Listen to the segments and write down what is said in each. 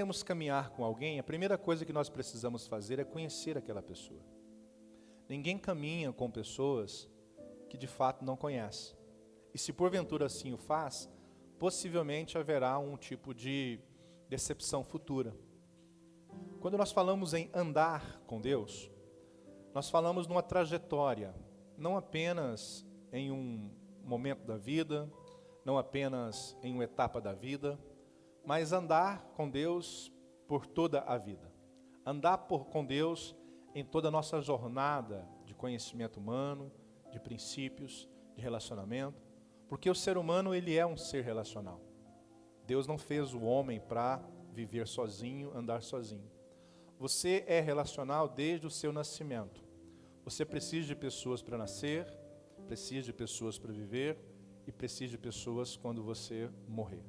queremos caminhar com alguém, a primeira coisa que nós precisamos fazer é conhecer aquela pessoa. Ninguém caminha com pessoas que de fato não conhece. E se porventura assim o faz, possivelmente haverá um tipo de decepção futura. Quando nós falamos em andar com Deus, nós falamos numa trajetória, não apenas em um momento da vida, não apenas em uma etapa da vida, mas andar com Deus por toda a vida. Andar com Deus em toda a nossa jornada de conhecimento humano, de princípios, de relacionamento, porque o ser humano ele é um ser relacional. Deus não fez o homem para viver sozinho, andar sozinho. Você é relacional desde o seu nascimento. Você precisa de pessoas para nascer, precisa de pessoas para viver e precisa de pessoas quando você morrer.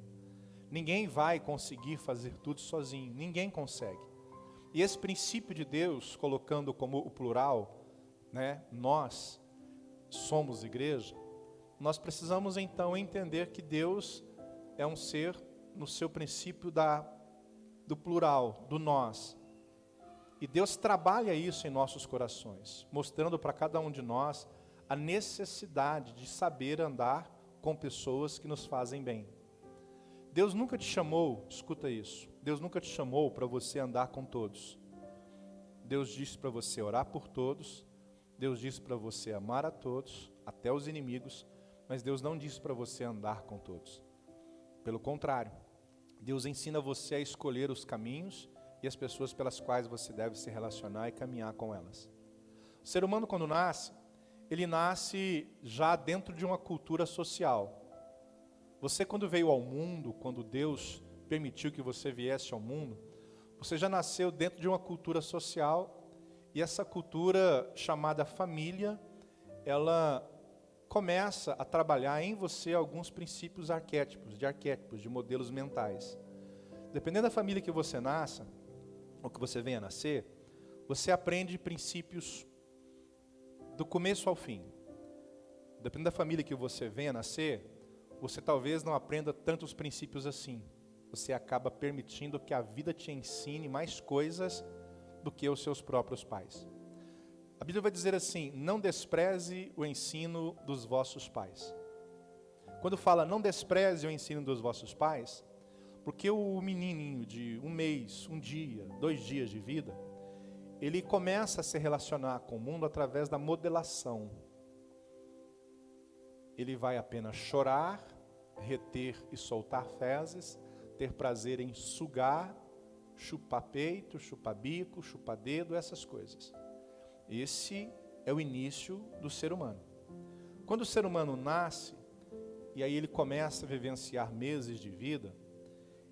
Ninguém vai conseguir fazer tudo sozinho, ninguém consegue. E esse princípio de Deus, colocando como o plural, nós somos igreja, nós precisamos então entender que Deus é um ser no seu princípio do plural, do nós. E Deus trabalha isso em nossos corações, mostrando para cada um de nós a necessidade de saber andar com pessoas que nos fazem bem. Deus nunca te chamou, escuta isso, Deus nunca te chamou para você andar com todos. Deus disse para você orar por todos, Deus disse para você amar a todos, até os inimigos, mas Deus não disse para você andar com todos. Pelo contrário, Deus ensina você a escolher os caminhos e as pessoas pelas quais você deve se relacionar e caminhar com elas. O ser humano quando nasce, ele nasce já dentro de uma cultura social. Você quando veio ao mundo, quando Deus permitiu que você viesse ao mundo, você já nasceu dentro de uma cultura social e essa cultura chamada família, ela começa a trabalhar em você alguns princípios arquétipos, de modelos mentais. Dependendo da família que você nasça, ou que você venha a nascer, você aprende princípios do começo ao fim. Dependendo da família que você venha a nascer, você talvez não aprenda tantos princípios assim. Você acaba permitindo que a vida te ensine mais coisas do que os seus próprios pais. A Bíblia vai dizer assim, não despreze o ensino dos vossos pais. Quando fala não despreze o ensino dos vossos pais, porque o menininho de 1 mês, 1 dia, 2 dias de vida, ele começa a se relacionar com o mundo através da modelação. Ele vai apenas chorar, reter e soltar fezes, ter prazer em sugar, chupar peito, chupar bico, chupar dedo, essas coisas. Esse é o início do ser humano. Quando o ser humano nasce, e aí ele começa a vivenciar meses de vida,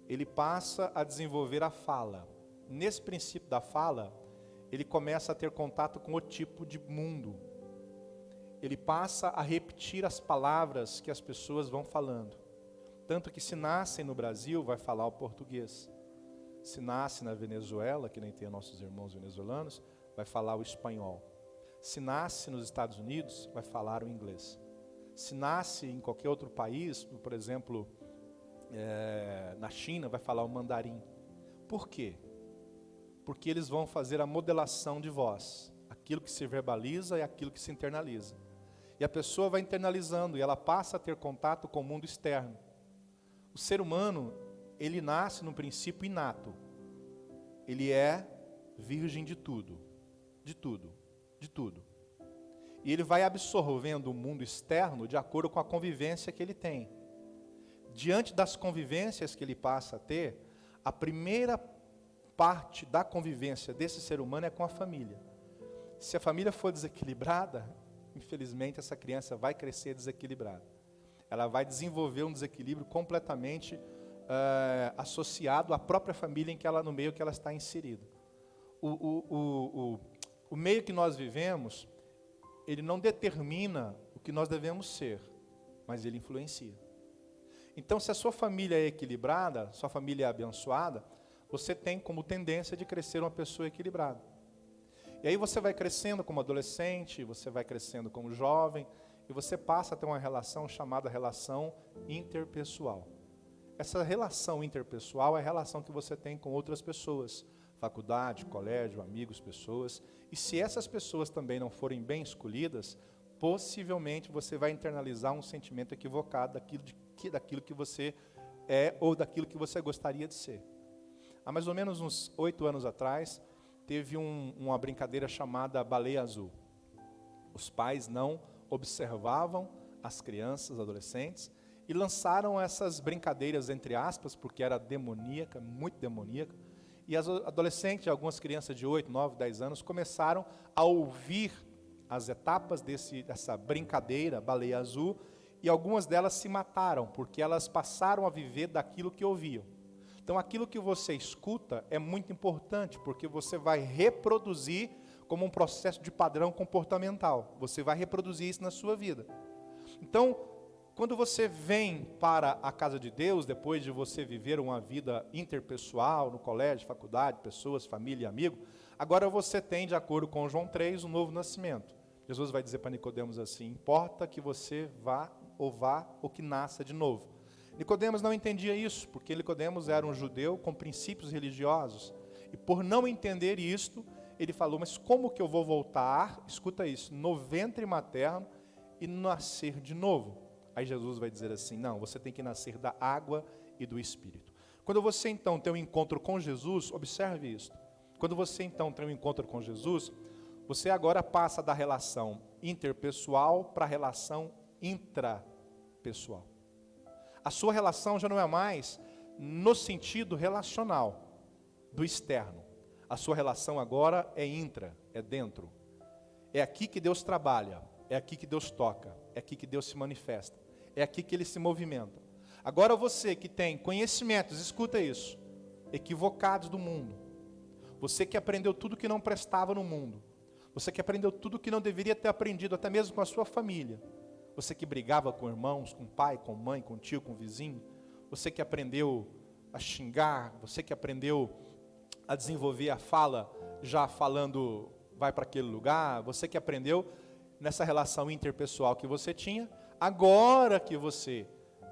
ele passa a desenvolver a fala. Nesse princípio da fala, ele começa a ter contato com o tipo de mundo. Ele passa a repetir as palavras que as pessoas vão falando. Tanto que se nasce no Brasil, vai falar o português. Se nasce na Venezuela, que nem tem nossos irmãos venezuelanos, vai falar o espanhol. Se nasce nos Estados Unidos, vai falar o inglês. Se nasce em qualquer outro país, por exemplo, na China, vai falar o mandarim. Por quê? Porque eles vão fazer a modelação de voz. Aquilo que se verbaliza é aquilo que se internaliza. E a pessoa vai internalizando e ela passa a ter contato com o mundo externo. O ser humano, ele nasce num princípio inato. Ele é virgem de tudo. De tudo. De tudo. E ele vai absorvendo o mundo externo de acordo com a convivência que ele tem. Diante das convivências que ele passa a ter, a primeira parte da convivência desse ser humano é com a família. Se a família for desequilibrada, infelizmente essa criança vai crescer desequilibrada. Ela vai desenvolver um desequilíbrio completamente associado à própria família no meio que ela está inserida. O meio que nós vivemos, ele não determina o que nós devemos ser, mas ele influencia. Então, se a sua família é equilibrada, sua família é abençoada, você tem como tendência de crescer uma pessoa equilibrada. E aí você vai crescendo como adolescente, você vai crescendo como jovem, e você passa a ter uma relação chamada relação interpessoal. essa relação interpessoal é a relação que você tem com outras pessoas. Faculdade, colégio, amigos, pessoas. E se essas pessoas também não forem bem escolhidas, possivelmente você vai internalizar um sentimento equivocado daquilo que você é ou daquilo que você gostaria de ser. Há mais ou menos uns 8 anos atrás, teve uma brincadeira chamada Baleia Azul. Os pais não observavam as crianças, adolescentes, e lançaram essas brincadeiras, entre aspas, porque era demoníaca, muito demoníaca, e as adolescentes, algumas crianças de 8, 9, 10 anos, começaram a ouvir as etapas dessa brincadeira, Baleia Azul, e algumas delas se mataram, porque elas passaram a viver daquilo que ouviam. Então, aquilo que você escuta é muito importante, porque você vai reproduzir como um processo de padrão comportamental. Você vai reproduzir isso na sua vida. Então, quando você vem para a casa de Deus, depois de você viver uma vida interpessoal, no colégio, faculdade, pessoas, família e amigo, agora você tem, de acordo com João 3, um novo nascimento. Jesus vai dizer para Nicodemos assim: importa que você vá ou que nasça de novo. Nicodemos não entendia isso, porque Nicodemos era um judeu com princípios religiosos. E por não entender isto, ele falou: mas como que eu vou voltar, escuta isso, no ventre materno e nascer de novo? Aí Jesus vai dizer assim: não, você tem que nascer da água e do Espírito. Quando você então tem um encontro com Jesus, observe isso. Quando você então tem um encontro com Jesus, você agora passa da relação interpessoal para a relação intrapessoal. A sua relação já não é mais no sentido relacional, do externo. A sua relação agora é intra, é dentro. É aqui que Deus trabalha, é aqui que Deus toca, é aqui que Deus se manifesta, é aqui que Ele se movimenta. Agora você que tem conhecimentos, escuta isso, equivocados do mundo, você que aprendeu tudo que não prestava no mundo, você que aprendeu tudo que não deveria ter aprendido, até mesmo com a sua família, você que brigava com irmãos, com pai, com mãe, com tio, com vizinho, você que aprendeu a xingar, você que aprendeu a desenvolver a fala, já falando, vai para aquele lugar, você que aprendeu nessa relação interpessoal que você tinha, agora que você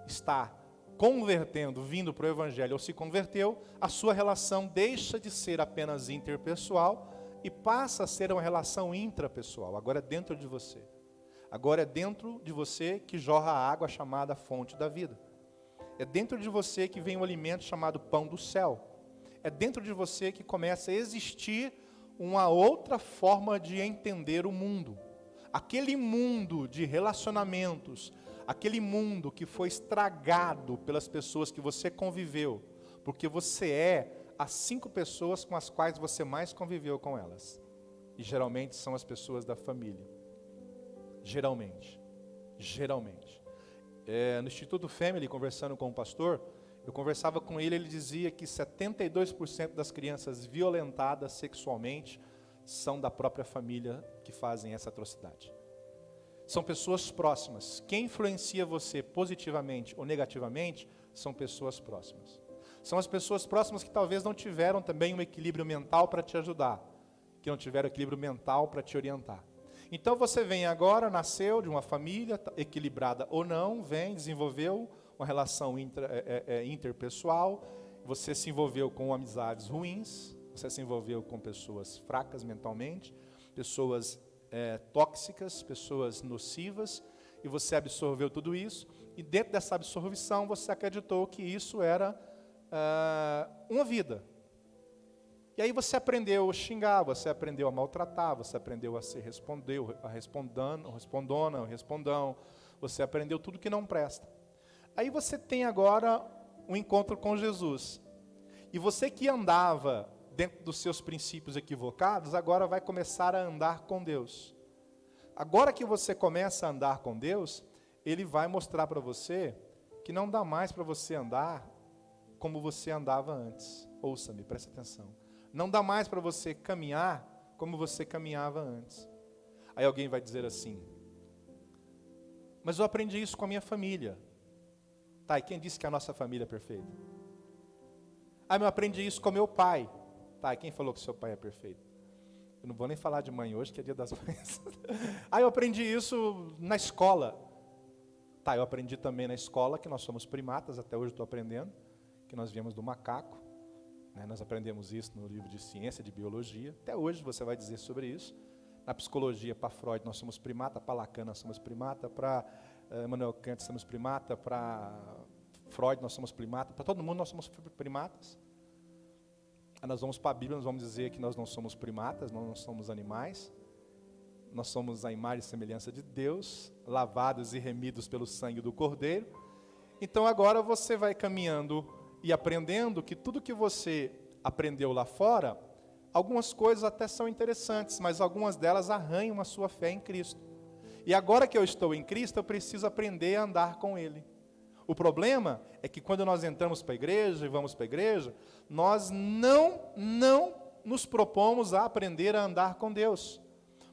está convertendo, vindo para o Evangelho ou se converteu, a sua relação deixa de ser apenas interpessoal e passa a ser uma relação intrapessoal, agora é dentro de você. Agora é dentro de você que jorra a água chamada fonte da vida. É dentro de você que vem o alimento chamado pão do céu. É dentro de você que começa a existir uma outra forma de entender o mundo. Aquele mundo de relacionamentos, aquele mundo que foi estragado pelas pessoas que você conviveu, porque você é as 5 pessoas com as quais você mais conviveu com elas. E geralmente são as pessoas da família. Geralmente. No Instituto Family, conversando com um pastor, eu conversava com ele, ele dizia que 72% das crianças violentadas sexualmente são da própria família que fazem essa atrocidade. São pessoas próximas. Quem influencia você positivamente ou negativamente são pessoas próximas. São as pessoas próximas que talvez não tiveram também um equilíbrio mental para te ajudar, que não tiveram equilíbrio mental para te orientar. Então você vem agora, nasceu de uma família, equilibrada ou não, vem, desenvolveu uma relação interpessoal, você se envolveu com amizades ruins, você se envolveu com pessoas fracas mentalmente, pessoas tóxicas, pessoas nocivas, e você absorveu tudo isso, e dentro dessa absorção você acreditou que isso era uma vida. E aí você aprendeu a xingar, você aprendeu a maltratar, você aprendeu a ser respondão, você aprendeu tudo que não presta. Aí você tem agora um encontro com Jesus. E você que andava dentro dos seus princípios equivocados, agora vai começar a andar com Deus. Agora que você começa a andar com Deus, Ele vai mostrar para você que não dá mais para você andar como você andava antes. Ouça-me, presta atenção. Não dá mais para você caminhar como você caminhava antes. Aí alguém vai dizer assim: mas eu aprendi isso com a minha família. Tá, e quem disse que a nossa família é perfeita? Ah, mas eu aprendi isso com meu pai. Tá, e quem falou que seu pai é perfeito? Eu não vou nem falar de mãe hoje, que é dia das mães. Ah, eu aprendi isso na escola. Eu aprendi também na escola que nós somos primatas, até hoje estou aprendendo, que nós viemos do macaco. Nós aprendemos isso no livro de ciência, de biologia. Até hoje você vai dizer sobre isso. Na psicologia, para Freud, nós somos primata, para Lacan, nós somos primata, para Immanuel Kant, somos primata, para Freud, nós somos primata, para todo mundo nós somos primatas. Nós vamos para a Bíblia, nós vamos dizer que nós não somos primatas, nós não somos animais. Nós somos a imagem e semelhança de Deus, lavados e remidos pelo sangue do Cordeiro. Então agora você vai caminhando e aprendendo que tudo que você aprendeu lá fora, algumas coisas até são interessantes, mas algumas delas arranham a sua fé em Cristo. E agora que eu estou em Cristo, eu preciso aprender a andar com Ele. O problema é que quando nós entramos para a igreja e vamos para a igreja, nós não nos propomos a aprender a andar com Deus.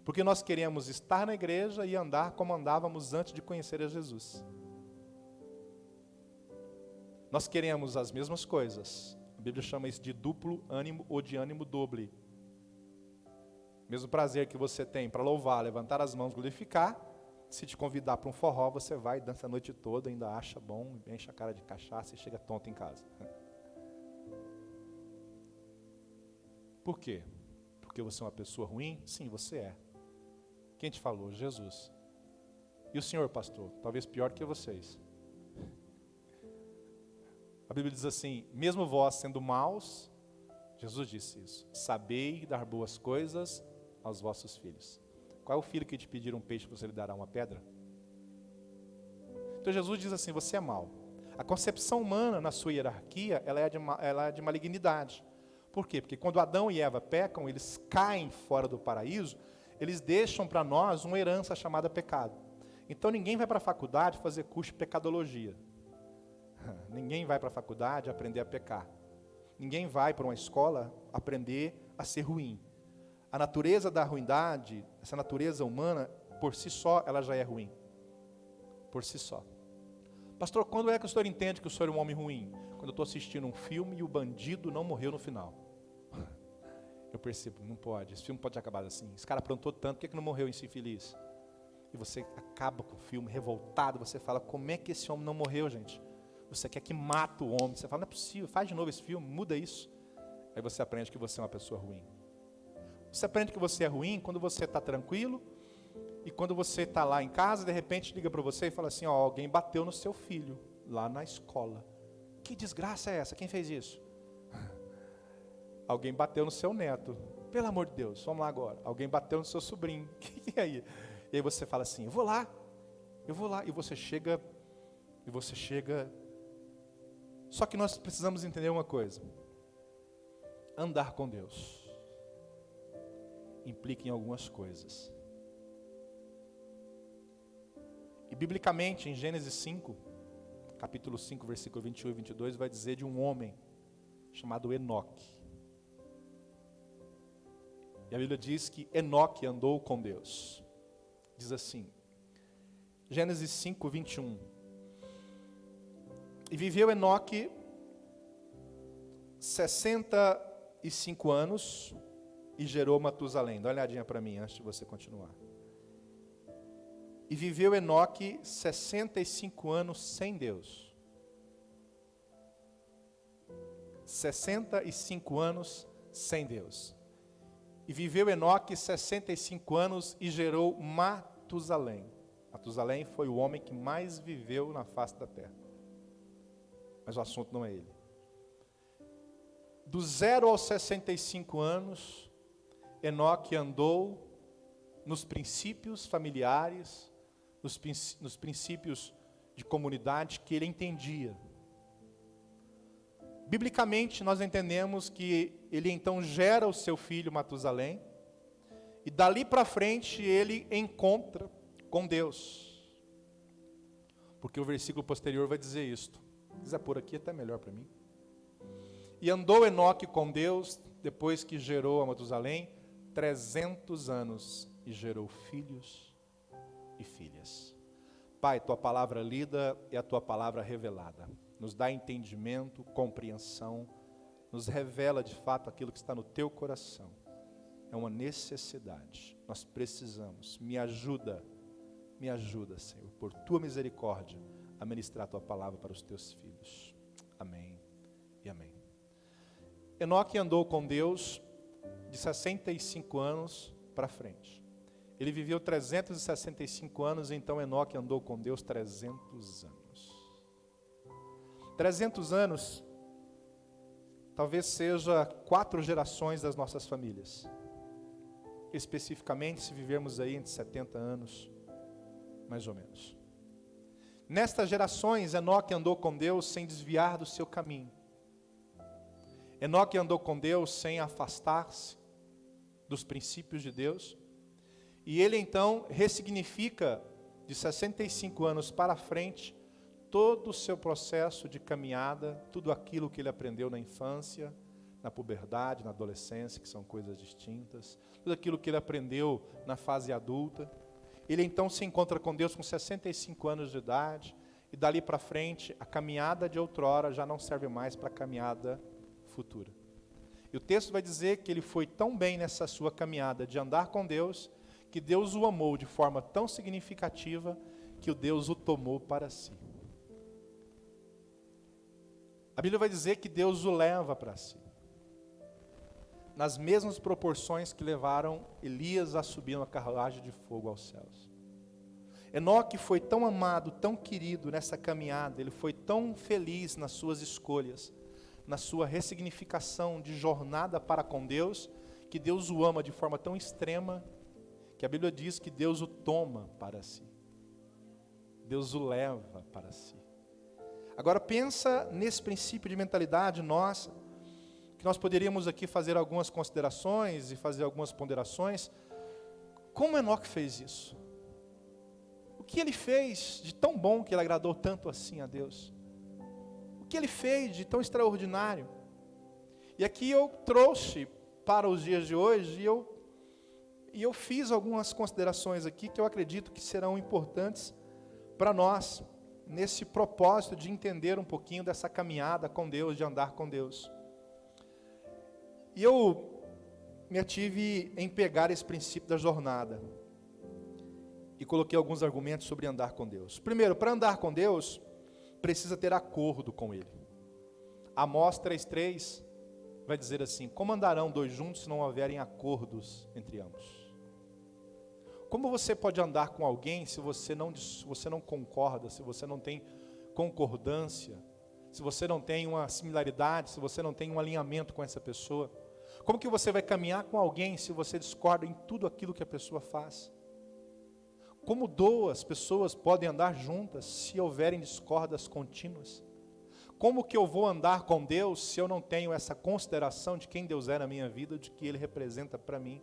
Porque nós queremos estar na igreja e andar como andávamos antes de conhecer a Jesus. Nós queremos as mesmas coisas. A Bíblia chama isso de duplo ânimo ou de ânimo doble. Mesmo prazer que você tem para louvar, levantar as mãos, glorificar, se te convidar para um forró, você vai, dança a noite toda, ainda acha bom, enche a cara de cachaça e chega tonto em casa. Por quê? Porque você é uma pessoa ruim? Sim, você é. Quem te falou? Jesus. E o senhor, pastor? Talvez pior que vocês. A Bíblia diz assim, mesmo vós sendo maus, Jesus disse isso, sabei dar boas coisas aos vossos filhos. Qual é o filho que te pedir um peixe, você lhe dará uma pedra? Então Jesus diz assim, você é mau. A concepção humana na sua hierarquia, ela é de malignidade. Por quê? Porque quando Adão e Eva pecam, eles caem fora do paraíso, eles deixam para nós uma herança chamada pecado. Então ninguém vai para a faculdade fazer curso de pecadologia. Ninguém vai para a faculdade aprender a pecar. Ninguém vai para uma escola aprender a ser ruim. A natureza da ruindade, essa natureza humana, por si só, ela já é ruim. Por si só. Pastor, quando é que o senhor entende que o senhor é um homem ruim? Quando eu estou assistindo um filme e o bandido não morreu no final. Eu percebo, não pode, esse filme pode acabar assim. Esse cara aprontou tanto, por que não morreu esse infeliz? E você acaba com o filme revoltado, você fala, como é que esse homem não morreu, gente? Você quer que mata o homem, você fala, não é possível, faz de novo esse filme, muda isso. Aí você aprende que você é uma pessoa ruim. Você aprende que você é ruim quando você está tranquilo, e quando você está lá em casa, de repente liga para você e fala assim, ó, alguém bateu no seu filho, lá na escola. Que desgraça é essa? Quem fez isso? Alguém bateu no seu neto. Pelo amor de Deus, vamos lá agora. Alguém bateu no seu sobrinho. E aí? E aí você fala assim, eu vou lá. E você chega. Só que nós precisamos entender uma coisa. Andar com Deus implica em algumas coisas. E biblicamente, em Gênesis 5, capítulo 5, versículo 21 e 22, vai dizer de um homem chamado Enoque. E a Bíblia diz que Enoque andou com Deus. Diz assim, Gênesis 5, 21. E viveu Enoque 65 anos e gerou Matusalém. Dá uma olhadinha para mim antes de você continuar. E viveu Enoque 65 anos sem Deus. 65 anos sem Deus. E viveu Enoque 65 anos e gerou Matusalém. Matusalém foi o homem que mais viveu na face da terra. Mas o assunto não é ele. Do 0 aos 65 anos, Enoque andou nos princípios familiares, nos princípios de comunidade que ele entendia. Biblicamente, nós entendemos que ele então gera o seu filho Matusalém, e dali para frente ele encontra com Deus. Porque o versículo posterior vai dizer isto. Se quiser pôr aqui, até melhor para mim. E andou Enoque com Deus, depois que gerou a Matusalém, 300 anos, e gerou filhos e filhas. Pai, tua palavra lida é a tua palavra revelada. Nos dá entendimento, compreensão, nos revela de fato aquilo que está no teu coração. É uma necessidade, nós precisamos. Me ajuda me ajuda, Senhor, por tua misericórdia, a ministrar a tua palavra para os teus filhos. Amém e amém. Enoque andou com Deus de 65 anos para frente. Ele viveu 365 anos, então Enoque andou com Deus 300 anos. 300 anos, talvez seja 4 gerações das nossas famílias. Especificamente, se vivermos aí entre 70 anos, mais ou menos. Nestas gerações, Enoque andou com Deus sem desviar do seu caminho. Enoque andou com Deus sem afastar-se dos princípios de Deus. E ele então ressignifica de 65 anos para frente todo o seu processo de caminhada, tudo aquilo que ele aprendeu na infância, na puberdade, na adolescência, que são coisas distintas, tudo aquilo que ele aprendeu na fase adulta. Ele então se encontra com Deus com 65 anos de idade, e dali para frente, a caminhada de outrora já não serve mais para a caminhada futura. E o texto vai dizer que ele foi tão bem nessa sua caminhada de andar com Deus, que Deus o amou de forma tão significativa, que o Deus o tomou para si. A Bíblia vai dizer que Deus o leva para si, nas mesmas proporções que levaram Elias a subir uma carruagem de fogo aos céus. Enoque foi tão amado, tão querido nessa caminhada, ele foi tão feliz nas suas escolhas, na sua ressignificação de jornada para com Deus, que Deus o ama de forma tão extrema, que a Bíblia diz que Deus o toma para si. Deus o leva para si. Agora pensa nesse princípio de mentalidade nossa, que nós poderíamos aqui fazer algumas considerações e fazer algumas ponderações. Como Enoque fez isso? O que ele fez de tão bom que ele agradou tanto assim a Deus? O que ele fez de tão extraordinário? E aqui eu trouxe para os dias de hoje, e eu fiz algumas considerações aqui que eu acredito que serão importantes para nós, nesse propósito de entender um pouquinho dessa caminhada com Deus, de andar com Deus. E eu me ative em pegar esse princípio da jornada e coloquei alguns argumentos sobre andar com Deus. Primeiro, para andar com Deus, precisa ter acordo com Ele. Amós 3,3 vai dizer assim: como andarão dois juntos se não houverem acordos entre ambos? Como você pode andar com alguém se você não concorda, se você não tem concordância, se você não tem uma similaridade, se você não tem um alinhamento com essa pessoa? Como que você vai caminhar com alguém se você discorda em tudo aquilo que a pessoa faz? Como duas pessoas podem andar juntas se houverem discordas contínuas? Como que eu vou andar com Deus se eu não tenho essa consideração de quem Deus é na minha vida, de que Ele representa para mim?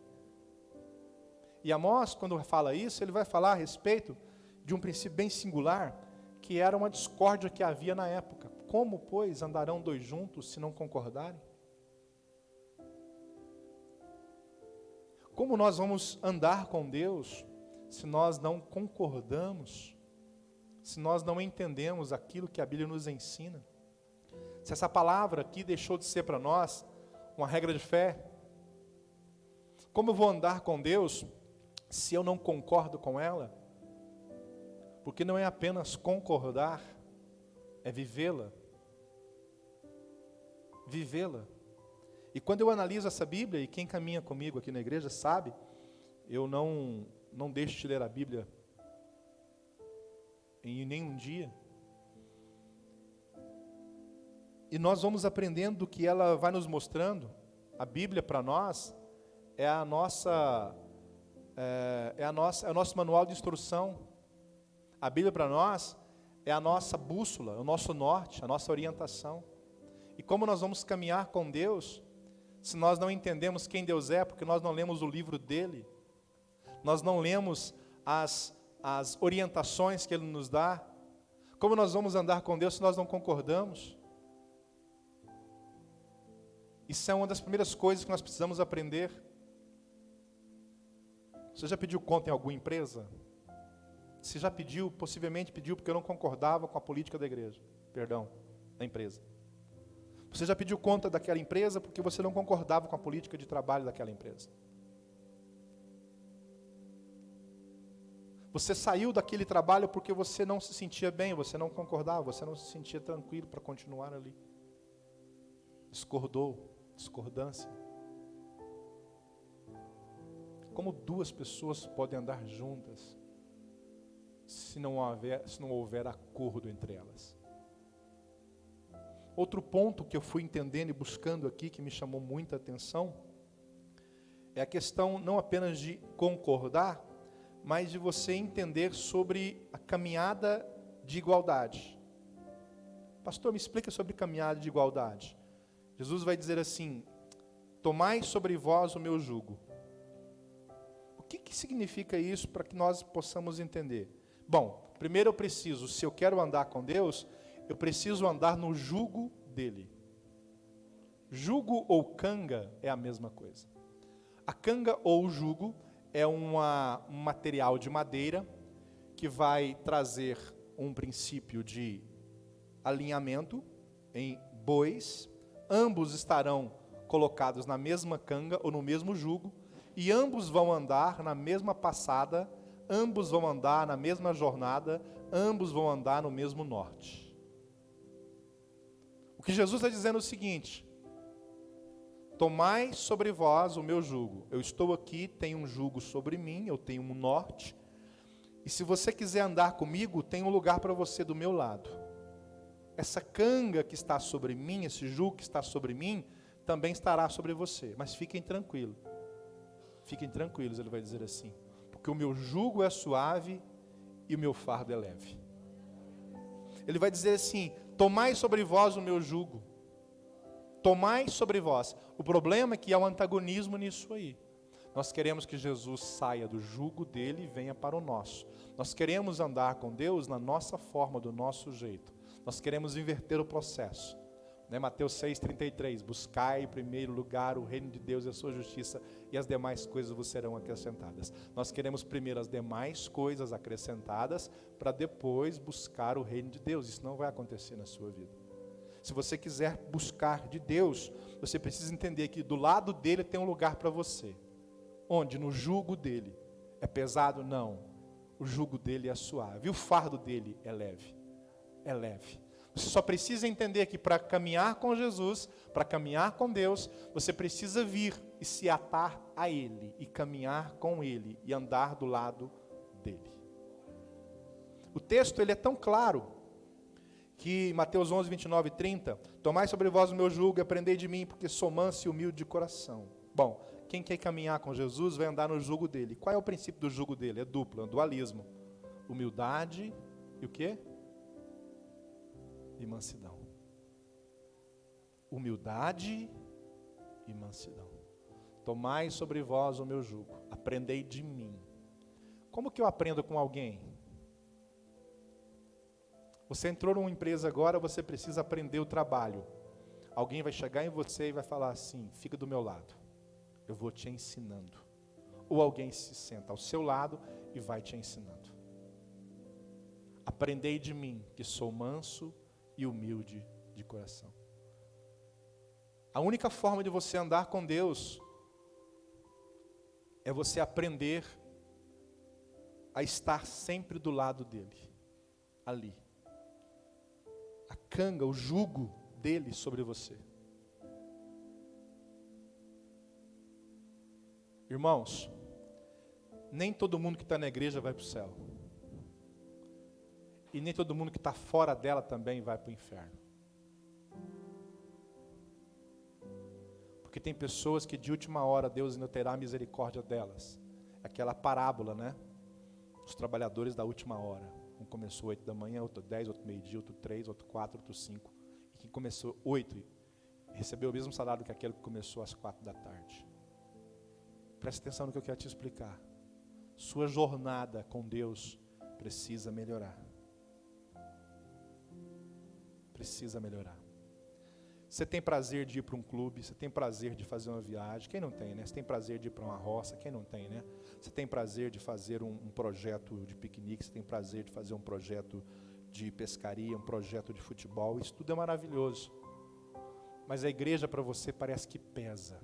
E Amós, quando fala isso, ele vai falar a respeito de um princípio bem singular, que era uma discórdia que havia na época. Como, pois, andarão dois juntos se não concordarem? Como nós vamos andar com Deus se nós não concordamos, se nós não entendemos aquilo que a Bíblia nos ensina? Se essa palavra aqui deixou de ser para nós uma regra de fé, como eu vou andar com Deus se eu não concordo com ela? Porque não é apenas concordar, é vivê-la. Vivê-la. E quando eu analiso essa Bíblia, e quem caminha comigo aqui na igreja sabe, eu não deixo de ler a Bíblia em nenhum dia. E nós vamos aprendendo que ela vai nos mostrando. A Bíblia para nós é o nosso manual de instrução. A Bíblia para nós é a nossa bússola, o nosso norte, a nossa orientação. E como nós vamos caminhar com Deus, se nós não entendemos quem Deus é, porque nós não lemos o livro dele, nós não lemos as orientações que Ele nos dá? Como nós vamos andar com Deus se nós não concordamos? Isso é uma das primeiras coisas que nós precisamos aprender. Você já pediu conta em alguma empresa? Se já pediu, possivelmente pediu porque eu não concordava com a política da igreja, da empresa. Você já pediu conta daquela empresa porque você não concordava com a política de trabalho daquela empresa. Você saiu daquele trabalho porque você não se sentia bem, você não concordava, você não se sentia tranquilo para continuar ali. Discordância. Como duas pessoas podem andar juntas se não houver acordo entre elas? Outro ponto que eu fui entendendo e buscando aqui, que me chamou muita atenção, é a questão não apenas de concordar, mas de você entender sobre a caminhada de igualdade. Pastor, me explica sobre caminhada de igualdade. Jesus vai dizer assim: tomai sobre vós o meu jugo. O que significa isso para que nós possamos entender? Bom, primeiro eu preciso, se eu quero andar com Deus, eu preciso andar no jugo dele. Jugo ou canga é a mesma coisa. A canga ou jugo é um material de madeira que vai trazer um princípio de alinhamento em bois. Ambos estarão colocados na mesma canga ou no mesmo jugo, e ambos vão andar na mesma passada, ambos vão andar na mesma jornada, ambos vão andar no mesmo norte. O que Jesus está dizendo é o seguinte: tomai sobre vós o meu jugo. Eu estou aqui, tenho um jugo sobre mim, eu tenho um norte, e se você quiser andar comigo, tem um lugar para você do meu lado. Essa canga que está sobre mim, esse jugo que está sobre mim, também estará sobre você. Mas fiquem tranquilos. Fiquem tranquilos, ele vai dizer assim. Porque o meu jugo é suave e o meu fardo é leve. Ele vai dizer assim: tomai sobre vós o meu jugo. Tomai sobre vós. O problema é que há um antagonismo nisso aí. Nós queremos que Jesus saia do jugo dele e venha para o nosso. Nós queremos andar com Deus na nossa forma, do nosso jeito. Nós queremos inverter o processo. Mateus 6,33, buscai em primeiro lugar o reino de Deus e a sua justiça, e as demais coisas vos serão acrescentadas. Nós queremos primeiro as demais coisas acrescentadas, para depois buscar o reino de Deus. Isso não vai acontecer na sua vida. Se você quiser buscar de Deus, você precisa entender que do lado dele tem um lugar para você. Onde? No jugo dele. É pesado? Não. O jugo dele é suave. E o fardo dele é leve. É leve. Você só precisa entender que para caminhar com Jesus, para caminhar com Deus, você precisa vir e se atar a Ele, e caminhar com Ele, e andar do lado dele. O texto ele é tão claro, que Mateus 11, 29 e 30, tomai sobre vós o meu jugo e aprendei de mim, porque sou manso e humilde de coração. Bom, quem quer caminhar com Jesus vai andar no jugo dele. Qual é o princípio do jugo dele? É duplo, é um dualismo. Humildade e o quê? E mansidão. Humildade e mansidão. Tomai sobre vós o meu jugo, aprendei de mim. Como que eu aprendo com alguém? Você entrou numa empresa agora, você precisa aprender o trabalho. Alguém vai chegar em você e vai falar assim: fica do meu lado, eu vou te ensinando. Ou alguém se senta ao seu lado e vai te ensinando. Aprendei de mim, que sou manso e humilde de coração. A única forma de você andar com Deus é você aprender a estar sempre do lado dele, ali. A canga, o jugo dele sobre você. Irmãos, nem todo mundo que está na igreja vai para o céu. E nem todo mundo que está fora dela também vai para o inferno. Porque tem pessoas que de última hora Deus ainda terá misericórdia delas. Aquela parábola, né? Os trabalhadores da última hora. Um começou 8 da manhã, outro 10, outro meio-dia, outro 3, outro 4, outro 5. E quem começou 8 recebeu o mesmo salário que aquele que começou às 4 da tarde. Preste atenção no que eu quero te explicar. Sua jornada com Deus precisa melhorar. Precisa melhorar. Você tem prazer de ir para um clube, você tem prazer de fazer uma viagem, quem não tem, né? Você tem prazer de ir para uma roça, quem não tem, né? Você tem prazer de fazer um projeto de piquenique, você tem prazer de fazer um projeto de pescaria, um projeto de futebol, isso tudo é maravilhoso. Mas a igreja para você parece que pesa.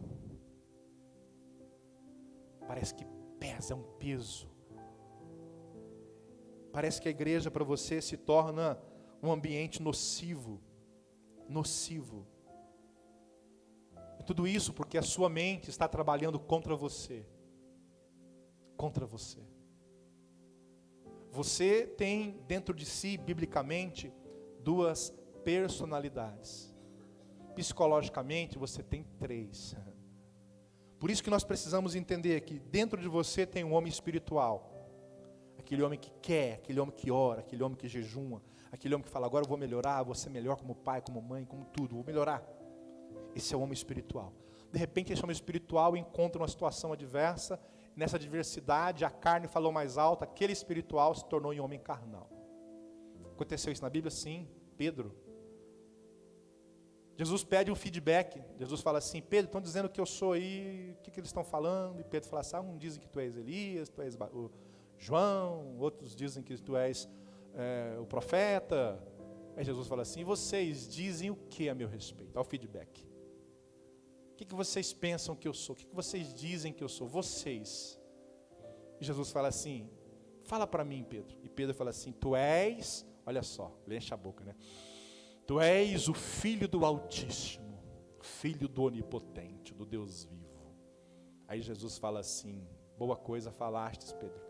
Parece que pesa, é um peso. Parece que a igreja para você se torna um ambiente nocivo. Nocivo. E tudo isso porque a sua mente está trabalhando contra você. Contra você. Você tem dentro de si, biblicamente, duas personalidades. Psicologicamente, você tem 3. Por isso que nós precisamos entender que dentro de você tem um homem espiritual. Aquele homem que quer, aquele homem que ora, aquele homem que jejuma, aquele homem que fala, agora eu vou melhorar, vou ser melhor como pai, como mãe, como tudo, vou melhorar. Esse é o homem espiritual. De repente esse homem espiritual encontra uma situação adversa, nessa adversidade a carne falou mais alto, aquele espiritual se tornou um homem carnal. Aconteceu isso na Bíblia? Sim. Pedro. Jesus pede um feedback. Jesus fala assim, Pedro, estão dizendo que eu sou aí, o que eles estão falando? E Pedro fala assim, um dizem que tu és Elias, tu és o João, outros dizem que tu és o profeta. Aí Jesus fala assim, vocês dizem o que a meu respeito? Ao feedback. O que vocês pensam que eu sou? O que vocês dizem que eu sou? Vocês. E Jesus fala assim, fala para mim, Pedro. E Pedro fala assim, tu és, olha só, ele enche a boca, né? Tu és o Filho do Altíssimo, Filho do Onipotente, do Deus vivo. Aí Jesus fala assim, boa coisa falastes, Pedro.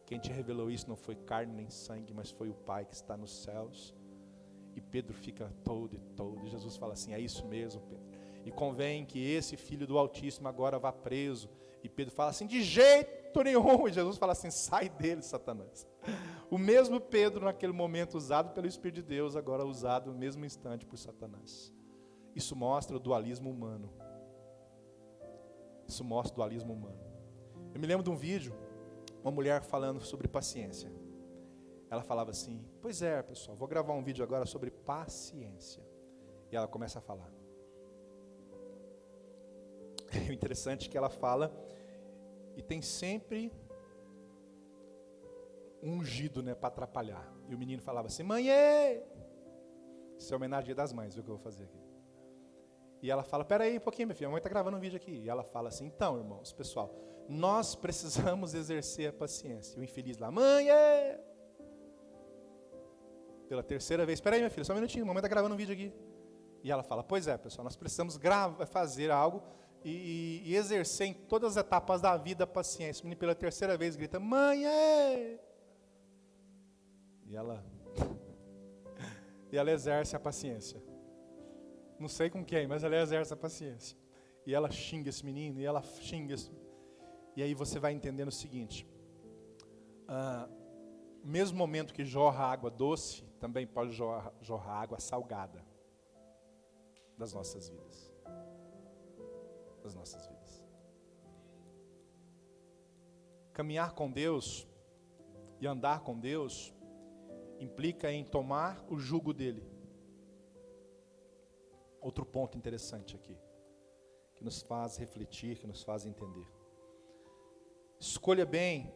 Quem te revelou isso não foi carne nem sangue, mas foi o Pai que está nos céus. E Pedro fica todo. E Jesus fala assim, é isso mesmo, Pedro. E convém que esse Filho do Altíssimo agora vá preso. E Pedro fala assim, de jeito nenhum. E Jesus fala assim, sai dele, Satanás. O mesmo Pedro naquele momento usado pelo Espírito de Deus, agora usado no mesmo instante por Satanás. Isso mostra o dualismo humano. Isso mostra o dualismo humano. Eu me lembro de um vídeo, uma mulher falando sobre paciência. Ela falava assim, pois é, pessoal, vou gravar um vídeo agora sobre paciência. E ela começa a falar. O interessante é que ela fala, e tem sempre um ungido, né, para atrapalhar. E o menino falava assim, mãe, isso é homenagem das mães, viu o que eu vou fazer aqui. E ela fala, peraí um pouquinho, minha filha, a mãe está gravando um vídeo aqui. E ela fala assim, então, irmãos, pessoal, nós precisamos exercer a paciência. E o infeliz lá, mãe, pela terceira vez, peraí, minha filha, só um minutinho, a mamãe está gravando um vídeo aqui. E ela fala, pois é, pessoal, nós precisamos fazer algo e exercer em todas as etapas da vida a paciência. O menino pela terceira vez grita, mãe, E ela exerce a paciência. Não sei com quem, mas ela exerce a paciência. E ela xinga esse menino, E aí você vai entendendo o seguinte. Mesmo momento que jorra água doce, também pode jorrar água salgada. Das nossas vidas. Das nossas vidas. Caminhar com Deus e andar com Deus implica em tomar o jugo dele. Outro ponto interessante aqui, que nos faz refletir, que nos faz entender. Escolha bem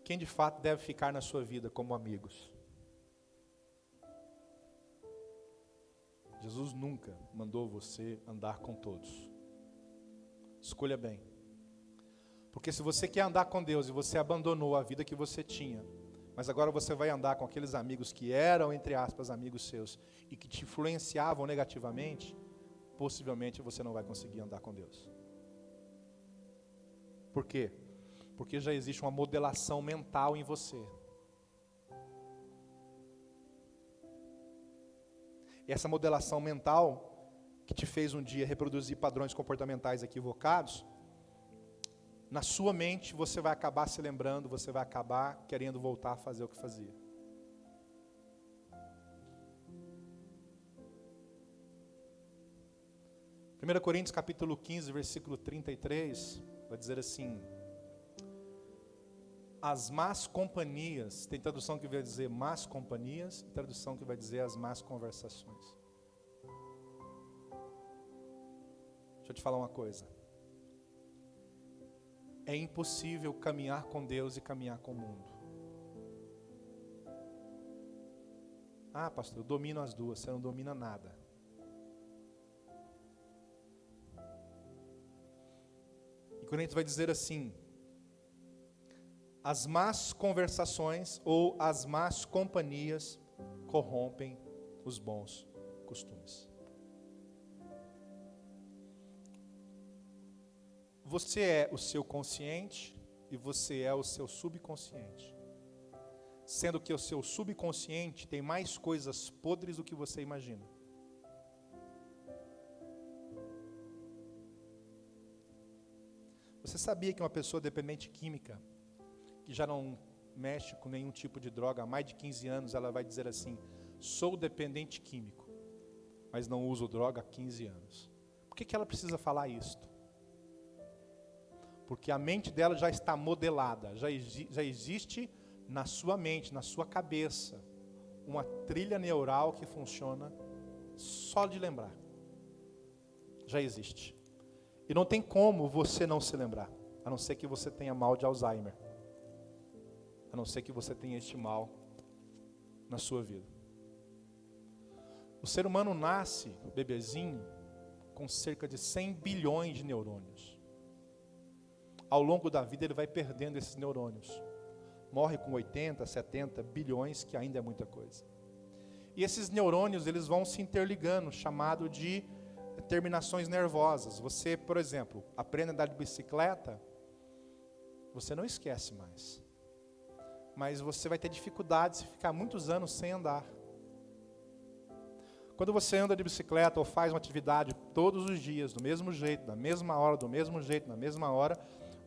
quem de fato deve ficar na sua vida como amigos. Jesus nunca mandou você andar com todos. Escolha bem. Porque se você quer andar com Deus e você abandonou a vida que você tinha, mas agora você vai andar com aqueles amigos que eram, entre aspas, amigos seus, e que te influenciavam negativamente, possivelmente você não vai conseguir andar com Deus. Por quê? Porque já existe uma modelação mental em você. E essa modelação mental, que te fez um dia reproduzir padrões comportamentais equivocados, na sua mente você vai acabar se lembrando, você vai acabar querendo voltar a fazer o que fazia. Primeira Coríntios capítulo 15, versículo 33, vai dizer assim: as más companhias, tem tradução que vai dizer más companhias, tradução que vai dizer as más conversações. Deixa eu te falar uma coisa. É impossível caminhar com Deus e caminhar com o mundo. Ah, pastor, eu domino as duas, você não domina nada. E Coríntios vai dizer assim: As más conversações ou as más companhias corrompem os bons costumes. Você é o seu consciente e você é o seu subconsciente. Sendo que o seu subconsciente tem mais coisas podres do que você imagina. Você sabia que uma pessoa dependente química, que já não mexe com nenhum tipo de droga há mais de 15 anos, ela vai dizer assim: sou dependente químico, mas não uso droga há 15 anos. Por que ela precisa falar isto? Porque a mente dela já está modelada, já existe na sua mente, na sua cabeça, uma trilha neural que funciona só de lembrar. Já existe. E não tem como você não se lembrar, a não ser que você tenha mal de Alzheimer. A não ser que você tenha este mal na sua vida. O ser humano nasce, bebezinho, com cerca de 100 bilhões de neurônios. Ao longo da vida ele vai perdendo esses neurônios. Morre com 80, 70 bilhões, que ainda é muita coisa. E esses neurônios, eles vão se interligando, chamado de terminações nervosas. Você, por exemplo, aprende a andar de bicicleta, você não esquece mais. Mas você vai ter dificuldade se ficar muitos anos sem andar. Quando você anda de bicicleta ou faz uma atividade todos os dias, do mesmo jeito, na mesma hora, do mesmo jeito, na mesma hora,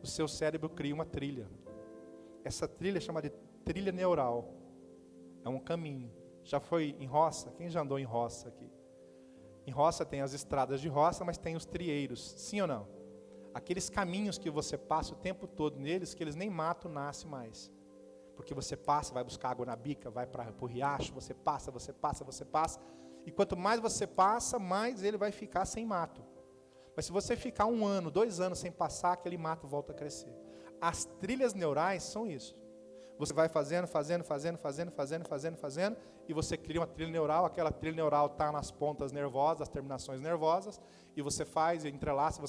o seu cérebro cria uma trilha. Essa trilha é chamada de trilha neural. É um caminho. Já foi em roça? Quem já andou em roça aqui? Em roça tem as estradas de roça, mas tem os trieiros. Sim ou não? Aqueles caminhos que você passa o tempo todo neles, que eles nem mato, nasce mais. Porque você passa, vai buscar água na bica, vai para o riacho, você passa. E quanto mais você passa, mais ele vai ficar sem mato. Mas se você ficar 1 ano, 2 anos sem passar, aquele mato volta a crescer. As trilhas neurais são isso. Você vai fazendo, e você cria uma trilha neural, aquela trilha neural está nas pontas nervosas, as terminações nervosas, e você faz, entrelaça.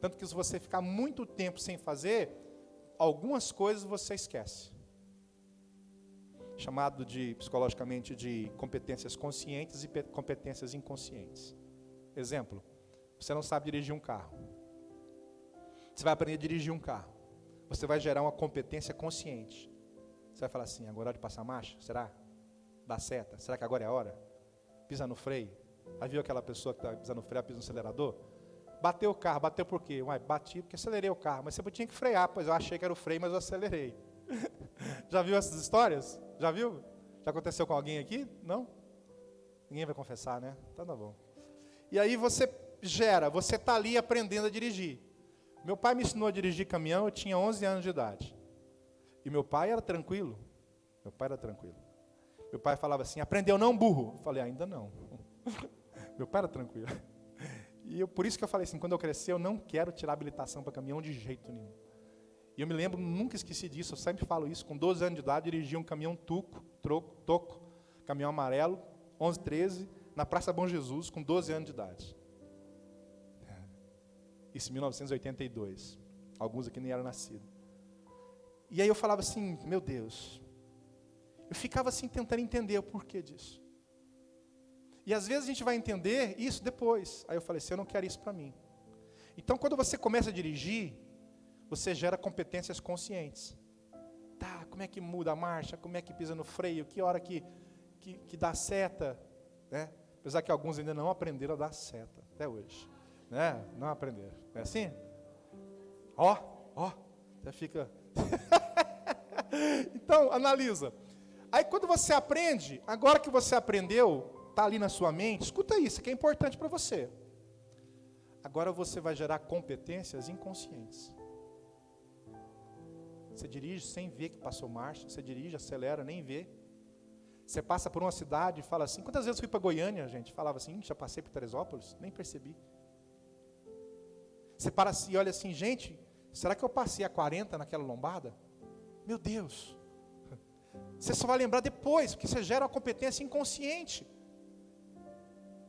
Tanto que se você ficar muito tempo sem fazer, algumas coisas você esquece. Chamado psicologicamente de competências conscientes e competências inconscientes. Exemplo, você não sabe dirigir um carro. Você vai aprender a dirigir um carro. Você vai gerar uma competência consciente. Você vai falar assim: agora é hora de passar marcha? Será? Dá seta? Será que agora é a hora? Pisa no freio. Aí viu aquela pessoa que está pisando no freio, pisa no acelerador? Bateu o carro, bateu por quê? Ué, bati porque acelerei o carro. Mas você tinha que frear, pois eu achei que era o freio, mas eu acelerei. Já viu essas histórias? Já viu? Já aconteceu com alguém aqui? Não? Ninguém vai confessar, né? Então tá bom. E aí você está ali aprendendo a dirigir. Meu pai me ensinou a dirigir caminhão, eu tinha 11 anos de idade. E meu pai era tranquilo. Meu pai falava assim: aprendeu não, burro? Eu falei: ainda não. Meu pai era tranquilo. E por isso que eu falei assim: quando eu crescer, eu não quero tirar habilitação para caminhão de jeito nenhum. E eu me lembro, nunca esqueci disso, eu sempre falo isso, com 12 anos de idade, dirigi um caminhão toco, caminhão amarelo, 11, 13, na Praça Bom Jesus, com 12 anos de idade. Isso em 1982. Alguns aqui nem eram nascidos. E aí eu falava assim: meu Deus. Eu ficava assim tentando entender o porquê disso. E às vezes a gente vai entender isso depois. Aí eu falei assim: eu não quero isso para mim. Então quando você começa a dirigir, você gera competências conscientes. Tá, como é que muda a marcha? Como é que pisa no freio? Que hora que dá seta? Né? Apesar que alguns ainda não aprenderam a dar seta, até hoje. Né? Não aprenderam. É assim? Ó, você fica... Então, analisa. Aí quando você aprende, agora que você aprendeu, está ali na sua mente, escuta isso, que é importante para você. Agora você vai gerar competências inconscientes. Você dirige sem ver que passou marcha, você dirige, acelera, nem vê. Você passa por uma cidade e fala assim: quantas vezes eu fui para Goiânia, gente? Falava assim: já passei por Teresópolis? Nem percebi. Você para assim e olha assim: gente, será que eu passei a 40 naquela lombada? Meu Deus. Você só vai lembrar depois, porque você gera uma competência inconsciente.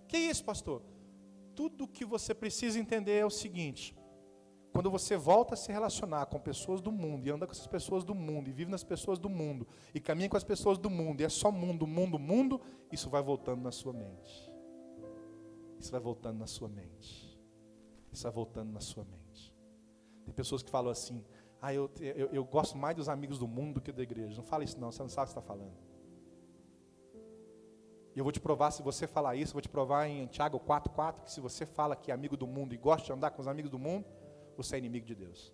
Que isso, pastor? Tudo que você precisa entender é o seguinte: quando você volta a se relacionar com pessoas do mundo, e anda com essas pessoas do mundo, e vive nas pessoas do mundo, e caminha com as pessoas do mundo, e é só mundo, mundo, mundo, isso vai voltando na sua mente. Isso vai voltando na sua mente. Isso vai voltando na sua mente. Tem pessoas que falam assim, eu gosto mais dos amigos do mundo do que da igreja. Não fala isso não, você não sabe o que você está falando. E eu vou te provar, se você falar isso, eu vou te provar em Tiago 4,4, que se você fala que é amigo do mundo e gosta de andar com os amigos do mundo, você é inimigo de Deus.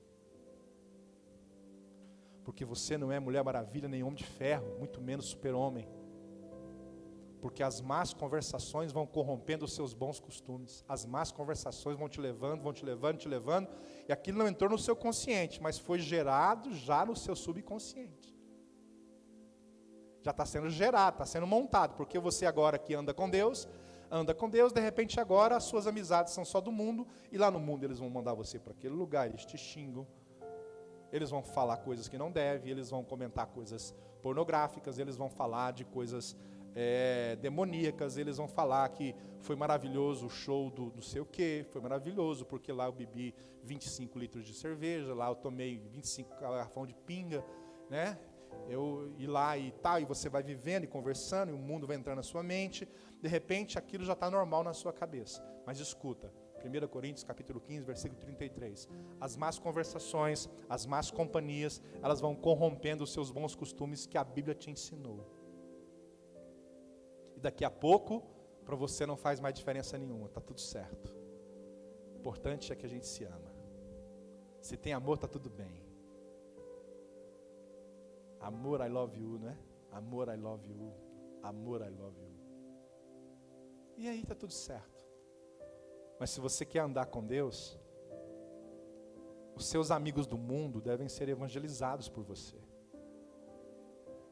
Porque você não é Mulher Maravilha, nem Homem de Ferro, muito menos super-homem. Porque as más conversações vão corrompendo os seus bons costumes. As más conversações vão te levando, e aquilo não entrou no seu consciente, mas foi gerado já no seu subconsciente. Já está sendo gerado, está sendo montado, porque você agora que anda com Deus, de repente agora as suas amizades são só do mundo, e lá no mundo eles vão mandar você para aquele lugar, eles te xingam, eles vão falar coisas que não devem, eles vão comentar coisas pornográficas, eles vão falar de coisas demoníacas, eles vão falar que foi maravilhoso o show do sei o quê, foi maravilhoso, porque lá eu bebi 25 litros de cerveja, lá eu tomei 25 garrafão de pinga, né? Eu ir lá e tal, e você vai vivendo e conversando, e o mundo vai entrando na sua mente, de repente aquilo já está normal na sua cabeça. Mas escuta, 1 Coríntios capítulo 15, versículo 33, as más conversações, as más companhias, elas vão corrompendo os seus bons costumes que a Bíblia te ensinou. E daqui a pouco, para você não faz mais diferença nenhuma, está tudo certo. O importante é que a gente se ama. Se tem amor, está tudo bem. Amor, I love you, né? Amor, I love you. Amor, I love you. E aí está tudo certo. Mas se você quer andar com Deus, os seus amigos do mundo devem ser evangelizados por você.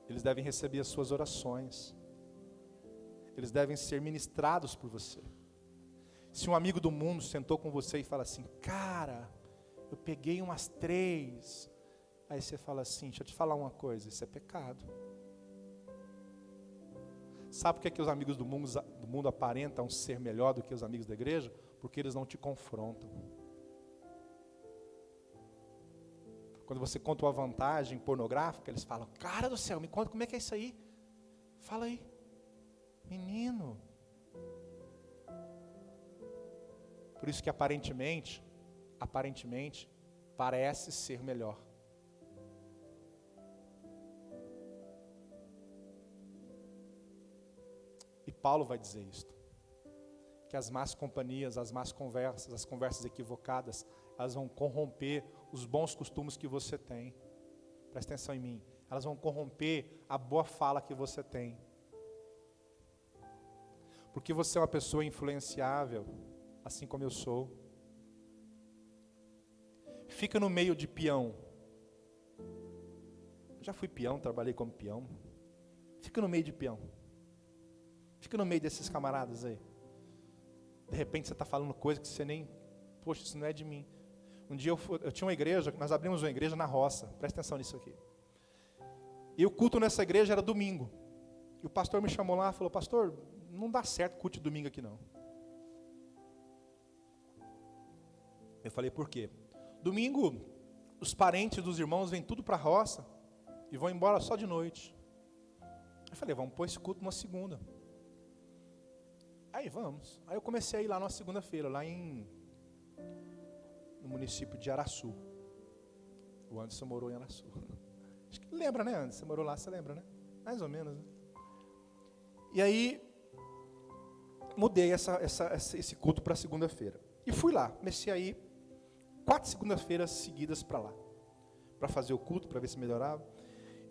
Eles devem receber as suas orações. Eles devem ser ministrados por você. Se um amigo do mundo sentou com você e fala assim, cara, eu peguei umas 3... Aí você fala assim, deixa eu te falar uma coisa, isso é pecado. Sabe por que os amigos do mundo aparentam ser melhor do que os amigos da igreja? Porque eles não te confrontam. Quando você conta uma vantagem pornográfica, eles falam, cara do céu, me conta como é que é isso aí. Fala aí. Menino. Por isso que aparentemente, parece ser melhor. E Paulo vai dizer isto, que as más companhias, as más conversas, as conversas equivocadas, elas vão corromper os bons costumes que você tem. Presta atenção em mim. Elas vão corromper a boa fala que você tem. Porque você é uma pessoa influenciável, assim como eu sou. Fica no meio de peão. Eu já fui peão, trabalhei como peão. Fica no meio de peão. Fica no meio desses camaradas aí. De repente você está falando coisa que você nem... Poxa, isso não é de mim. Um dia eu tinha uma igreja, nós abrimos uma igreja na roça. Presta atenção nisso aqui. E o culto nessa igreja era domingo. E o pastor me chamou lá e falou, pastor, não dá certo culto de domingo aqui não. Eu falei, por quê? Domingo, os parentes dos irmãos vêm tudo para a roça e vão embora só de noite. Eu falei, vamos pôr esse culto numa segunda. Aí vamos. Aí eu comecei a ir lá numa segunda-feira, lá no município de Araçu. O Anderson morou em Araçu. Acho que lembra, né, Anderson? Você morou lá, você lembra, né? Mais ou menos, né? E aí, mudei esse culto para segunda-feira. E fui lá, comecei a ir 4 segundas-feiras seguidas para lá. Para fazer o culto, para ver se melhorava.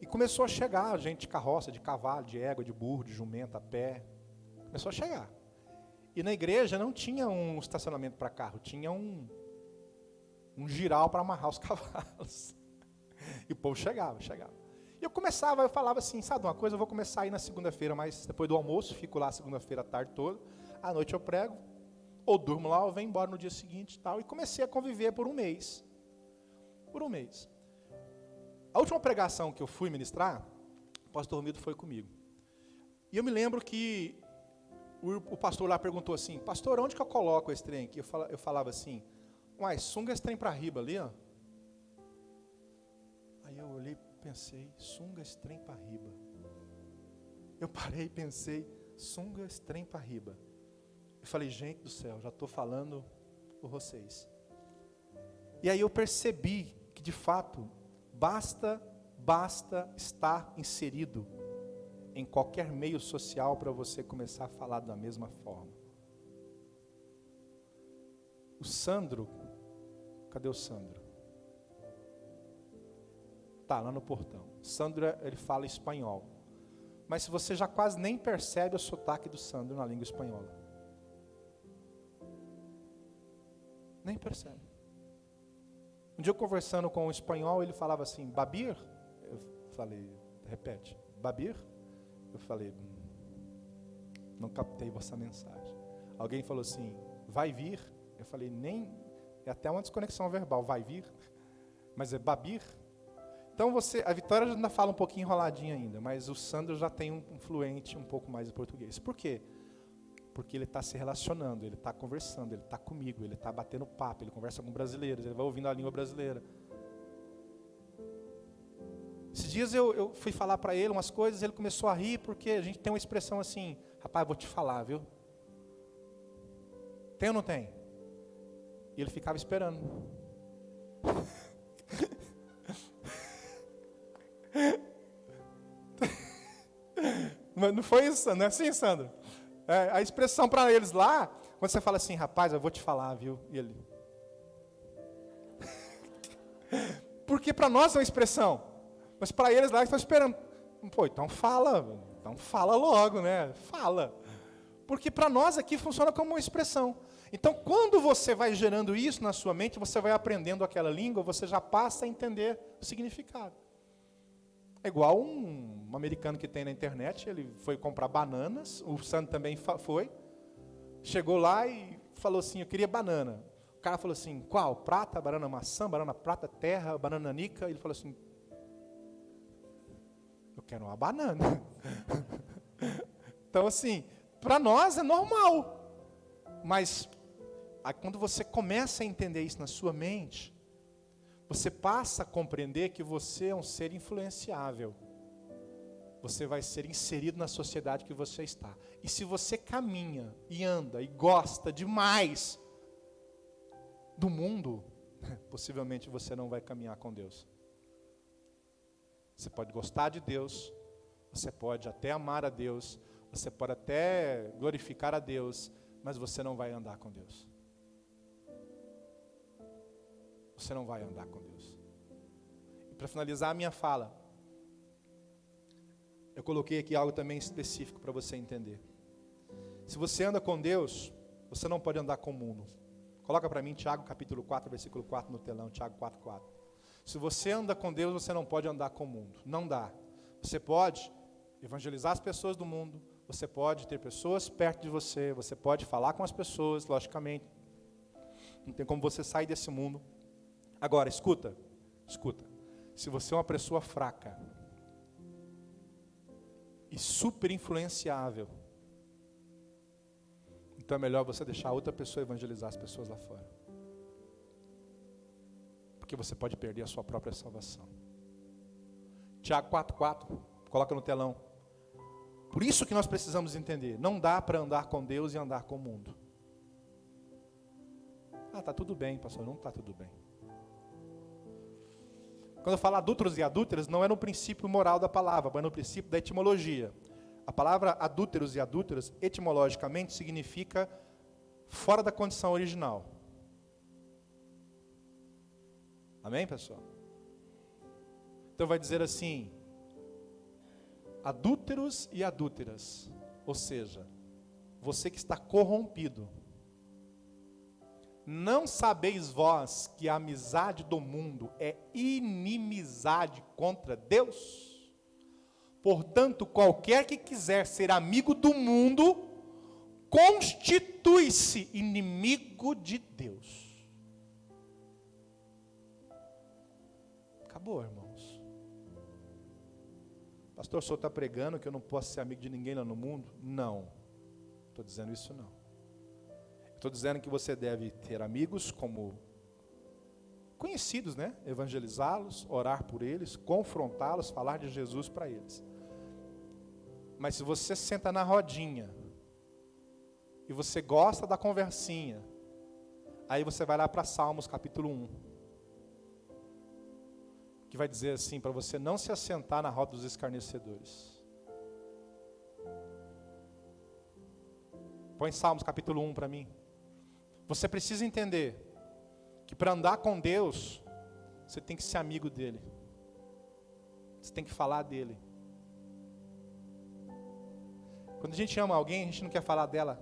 E começou a chegar gente de carroça, de cavalo, de égua, de burro, de jumento, a pé. Começou a chegar. E na igreja não tinha um estacionamento para carro, tinha um giral para amarrar os cavalos. E o povo chegava. E eu falava assim, sabe uma coisa, eu vou começar a ir na segunda-feira, mas depois do almoço, fico lá segunda-feira a tarde toda, à noite eu prego, ou durmo lá, ou venho embora no dia seguinte e tal. E comecei a conviver por um mês. A última pregação que eu fui ministrar, o pastor Romildo foi comigo. E eu me lembro que o pastor lá perguntou assim, pastor, onde que eu coloco esse trem aqui? Eu falava assim, Uai, sunga esse trem pra riba ali, ó. Aí eu olhei e pensei, sunga esse trem pra riba. Eu parei e pensei, sunga esse trem pra riba. Eu falei, gente do céu, já estou falando por vocês. E aí eu percebi que de fato, basta estar inserido em qualquer meio social para você começar a falar da mesma forma. O Sandro, cadê o Sandro? Tá, lá no portão. Sandro, ele fala espanhol. Mas se você já quase nem percebe o sotaque do Sandro na língua espanhola. Nem percebe. Um dia eu conversando com um espanhol, ele falava assim, babir? Eu falei, repete, babir? Eu falei, não captei vossa mensagem. Alguém falou assim, vai vir? Eu falei, nem, é até uma desconexão verbal, vai vir? Mas é babir? Então a Vitória ainda fala um pouquinho enroladinho ainda, mas o Sandro já tem um fluente um pouco mais de português. Por quê? Porque ele está se relacionando, ele está conversando, ele está comigo, ele está batendo papo, ele conversa com brasileiros, ele vai ouvindo a língua brasileira. Esses dias eu fui falar para ele umas coisas, ele começou a rir, porque a gente tem uma expressão assim, rapaz, vou te falar, viu? Tem ou não tem? E ele ficava esperando. Não foi isso, não é assim, Sandro? A expressão para eles lá, quando você fala assim, rapaz, eu vou te falar, viu? E ele... Porque para nós é uma expressão, mas para eles lá, eles estão esperando. Pô, então fala logo, né? Fala. Porque para nós aqui funciona como uma expressão. Então, quando você vai gerando isso na sua mente, você vai aprendendo aquela língua, você já passa a entender o significado. É igual um americano que tem na internet, ele foi comprar bananas, o Sandro também foi, chegou lá e falou assim, eu queria banana. O cara falou assim, qual? Prata, banana maçã, banana prata, terra, banana nanica. Ele falou assim, eu quero uma banana. Então assim, para nós é normal, mas quando você começa a entender isso na sua mente, você passa a compreender que você é um ser influenciável. Você vai ser inserido na sociedade que você está. E se você caminha e anda e gosta demais do mundo, possivelmente você não vai caminhar com Deus. Você pode gostar de Deus, você pode até amar a Deus, você pode até glorificar a Deus, mas você não vai andar com Deus. Você não vai andar com Deus. E para finalizar a minha fala, eu coloquei aqui algo também específico para você entender. Se você anda com Deus, você não pode andar com o mundo. Coloca para mim Tiago capítulo 4, versículo 4 no telão, Tiago 4, 4. Se você anda com Deus, você não pode andar com o mundo. Não dá. Você pode evangelizar as pessoas do mundo, você pode ter pessoas perto de você, você pode falar com as pessoas, logicamente. Não tem como você sair desse mundo. Agora, escuta. Se você é uma pessoa fraca e super influenciável, então é melhor você deixar outra pessoa evangelizar as pessoas lá fora. Porque você pode perder a sua própria salvação. Tiago 4,4, coloca no telão. Por isso que nós precisamos entender, não dá para andar com Deus e andar com o mundo. Tá tudo bem, pastor, não está tudo bem. Quando eu falo adúlteros e adúlteras, não é no princípio moral da palavra, mas no princípio da etimologia. A palavra adúlteros e adúlteras, etimologicamente, significa fora da condição original. Amém, pessoal? Então vai dizer assim, adúlteros e adúlteras, ou seja, você que está corrompido. Não sabeis vós que a amizade do mundo é inimizade contra Deus? Portanto, qualquer que quiser ser amigo do mundo, constitui-se inimigo de Deus. Acabou, irmãos. Pastor, o senhor está pregando que eu não posso ser amigo de ninguém lá no mundo? Não, estou dizendo isso não. Estou dizendo que você deve ter amigos como conhecidos, né? Evangelizá-los, orar por eles, confrontá-los, falar de Jesus para eles. Mas se você senta na rodinha e você gosta da conversinha, aí você vai lá para Salmos capítulo 1, que vai dizer assim, para você não se assentar na roda dos escarnecedores. Põe Salmos capítulo 1 para mim. Você precisa entender que para andar com Deus, você tem que ser amigo dele. Você tem que falar dele. Quando a gente ama alguém, a gente não quer falar dela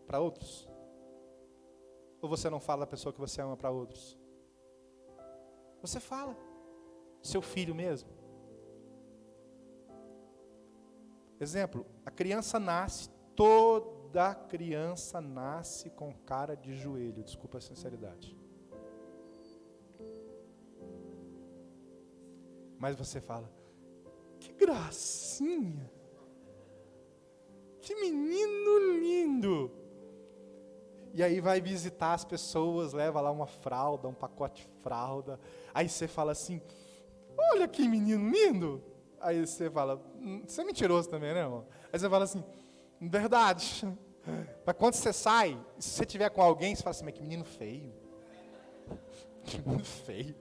para outros? Ou você não fala da pessoa que você ama para outros? Você fala. Seu filho mesmo. Exemplo, a criança nasce, toda criança nasce com cara de joelho, desculpa a sinceridade. Mas você fala, que gracinha, que menino lindo. E aí vai visitar as pessoas, leva lá uma fralda, um pacote de fralda. Aí você fala assim, olha que menino lindo. Aí você fala, você é mentiroso também, né, irmão? Aí você fala assim, verdade. Mas quando você sai, se você estiver com alguém, você fala assim, mas que menino feio. Que menino feio.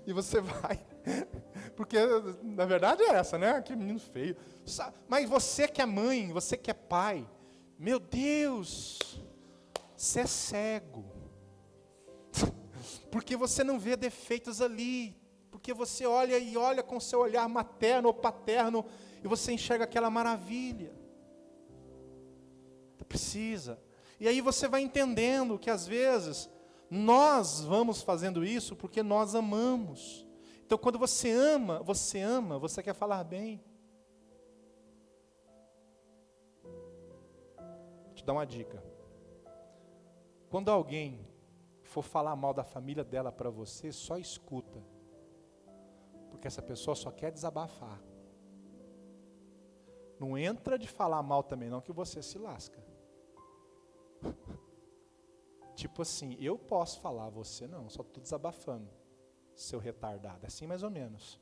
E você vai. Porque, na verdade, é essa, né? Que menino feio. Mas você que é mãe, você que é pai, meu Deus, você é cego. Porque você não vê defeitos ali. Porque você olha e olha com seu olhar materno ou paterno e você enxerga aquela maravilha. Precisa. E aí você vai entendendo que às vezes nós vamos fazendo isso porque nós amamos. Então quando você ama, você quer falar bem. Vou te dar uma dica. Quando alguém for falar mal da família dela para você, só escuta. Porque essa pessoa só quer desabafar. Não entra de falar mal também não, que você se lasca. Tipo assim, eu posso falar, você não, só estou desabafando, seu retardado, assim mais ou menos.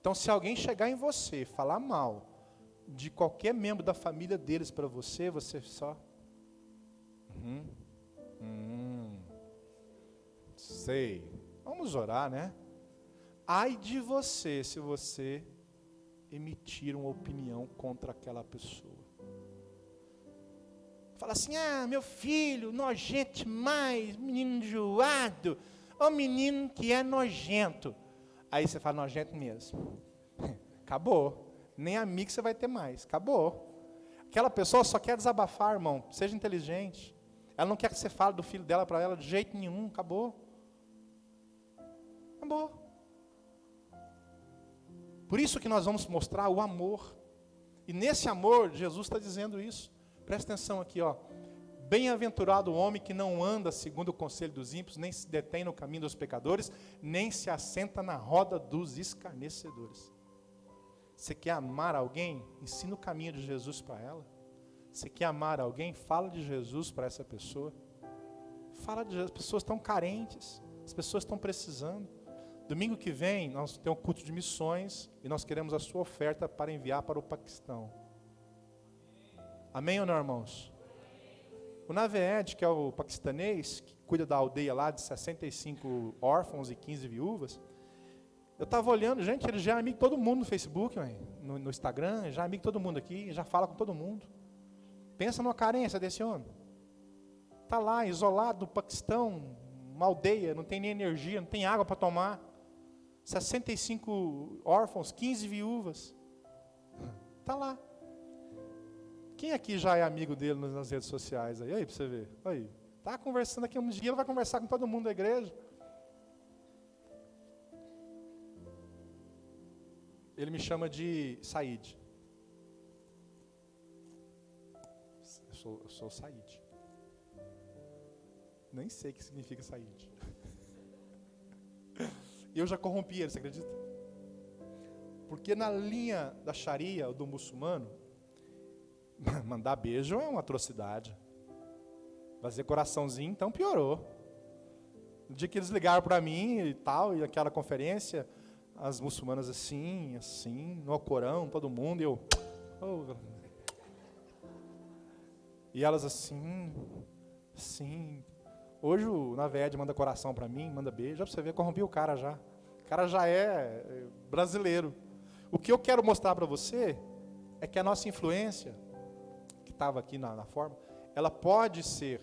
Então se alguém chegar em você, falar mal de qualquer membro da família deles para você, você só... sei, vamos orar, né? Ai de você, se você emitir uma opinião contra aquela pessoa. Fala assim, meu filho, nojento demais, menino enjoado, ou menino que é nojento. Aí você fala, nojento mesmo. Acabou. Nem amigo você vai ter mais. Acabou. Aquela pessoa só quer desabafar, irmão. Seja inteligente. Ela não quer que você fale do filho dela para ela de jeito nenhum. Acabou. Acabou. Por isso que nós vamos mostrar o amor. E nesse amor, Jesus está dizendo isso. Presta atenção aqui, ó. Bem-aventurado o homem que não anda segundo o conselho dos ímpios, nem se detém no caminho dos pecadores, nem se assenta na roda dos escarnecedores. Você quer amar alguém? Ensina o caminho de Jesus para ela. Você quer amar alguém? Fala de Jesus para essa pessoa. Fala de Jesus. As pessoas estão carentes, as pessoas estão precisando. Domingo que vem, nós temos um culto de missões e nós queremos a sua oferta para enviar para o Paquistão. Amém ou não, irmãos? O Naveed, que é o paquistanês, que cuida da aldeia lá de 65 órfãos e 15 viúvas, eu estava olhando, gente, ele já é amigo de todo mundo no Facebook, no Instagram, já é amigo de todo mundo aqui, já fala com todo mundo. Pensa numa carência desse homem. Está lá, isolado do Paquistão, uma aldeia, não tem nem energia, não tem água para tomar. 65 órfãos, 15 viúvas. Está lá. Quem aqui já é amigo dele nas redes sociais? Aí para você ver. Aí. Está conversando aqui, um dia ele vai conversar com todo mundo da igreja. Ele me chama de Said. Eu sou Said. Nem sei o que significa Said. Eu já corrompi ele, você acredita? Porque na linha da Sharia, do muçulmano, mandar beijo é uma atrocidade. Fazer coraçãozinho, então piorou. No dia que eles ligaram para mim e tal, e aquela conferência, as muçulmanas assim, no Alcorão, todo mundo, e eu... Oh. E elas assim. Hoje o Naved manda coração para mim, manda beijo, já para você ver, corrompi o cara já. O cara já é brasileiro. O que eu quero mostrar para você é que a nossa influência, que estava aqui na forma, ela pode ser,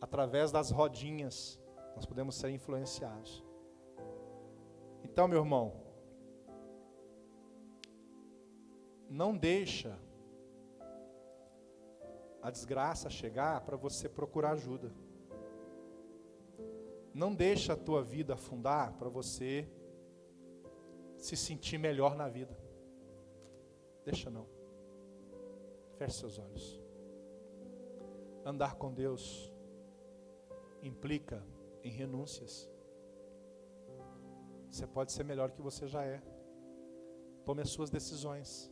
através das rodinhas, nós podemos ser influenciados. Então, meu irmão, não deixa a desgraça chegar para você procurar ajuda. Não deixa a tua vida afundar para você se sentir melhor na vida. Deixa não. Feche seus olhos. Andar com Deus implica em renúncias. Você pode ser melhor que você já é. Tome as suas decisões.